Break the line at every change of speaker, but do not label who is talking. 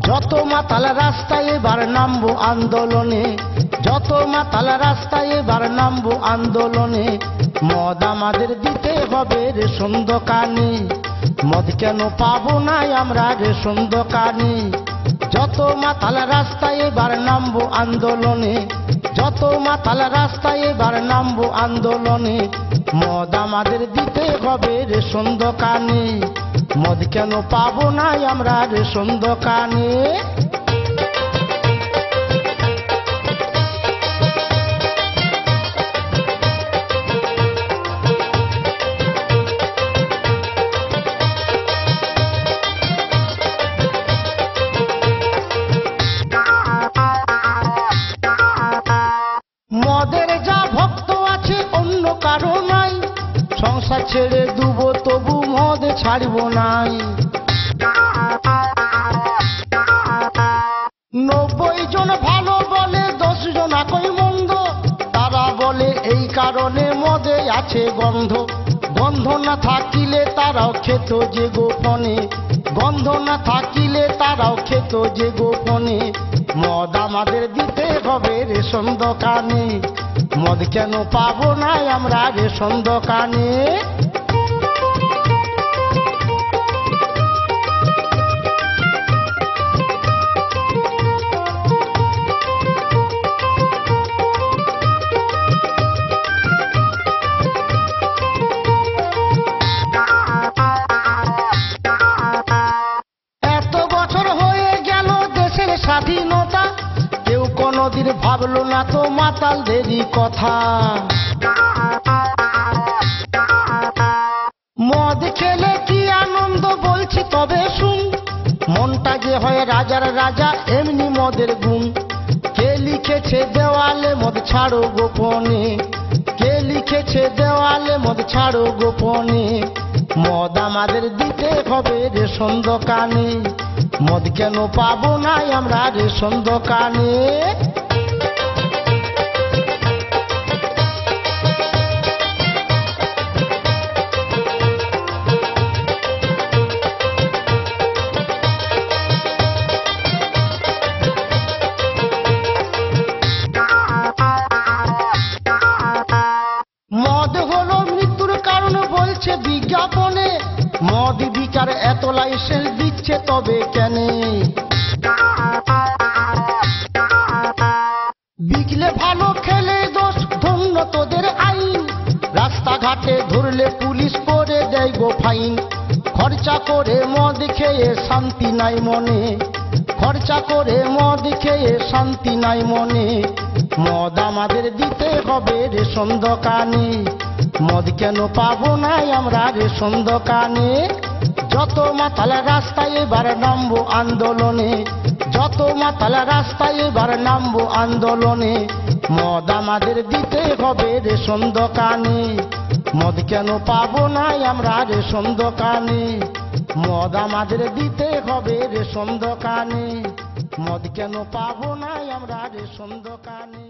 যত মাতাল রাস্তায় এবার নামবো আন্দোলনে, যত মাতাল রাস্তায় এবার নামবো আন্দোলনে। মদ আমাদের দিতে হবে রেশন দোকানে, মদ কেন পাবো না আমরা রেশন দোকানে। যত মাতাল রাস্তায় এবার নামবো আন্দোলনে, যত মাতাল রাস্তায় এবার নামবো আন্দোলনে। মদ আমাদের দিতে হবে রেশন দোকানে, মদ কেন পাবো না আমরা রেশন দোকানে। মদের যা ভক্ত আছে অন্য কারো নাই, সংসার ছেড়ে দুবো তবু মদ ছাড়ব নাই। 90 জন ভালো বলে 10 জন একই মন্দ, তারা বলে এই কারণে মদে আছে গন্ধ। গন্ধ না থাকিলে তারাও খেত যে গোপনে, গন্ধ না থাকিলে তারাও খেত যে গোপনে। মদ আমাদের দিতে হবে রেশন দোকানে, মদ কেন পাবো না আমরা রেশন দোকানে। এত বছর হয়ে গেল দেশের স্বাধীনতা, কেউ কোনদিন ভাবলো না তো মাতালদেরই কথা। মদ খেলে কি আনন্দ বলছি তবে শুন, মনটা যে হয় রাজার রাজা এমনি মদের গুণ। কে লিখেছে দেওয়ালে মদ ছাড়ো গোপনে, কে লিখেছে দেওয়ালে মদ ছাড়ো গোপনে। মদ আমাদের দিতে হবে রেশন দোকানে, মদ কেন পাবো না আমরা রেশন দোকানে। মদ হলো মৃত্যুর কারণ বলছে বিজ্ঞাপনে, মদ বিচার এত লাইসেন্স দিচ্ছে তবে কেন? বিকলে ভালো খেলে দোষ ধন্য তোদের আইন, রাস্তাঘাটে ধরলে পুলিশ করে দেয় গো ফাইন। খরচা করে মদ খেয়ে শান্তি নাই মনে, খরচা করে মদ খেয়ে শান্তি নাই মনে। মদ আমাদের দিতে হবে রেশন দোকানে, মদ কেন পাবো না আমরা রেশন দোকানে। যত মাতাল রাস্তায় এবার নামবো আন্দোলনে, যত মাতাল রাস্তায় এবার নামবো আন্দোলনে। মদ আমাদের দিতে হবে রেশন দোকানে, মদ কেন পাবো না আমরা রেশন দোকানে। মদ আমাদের দিতে হবে রেশন দোকানে, মদ কেন পাবো না আমরা রেশন দোকানে।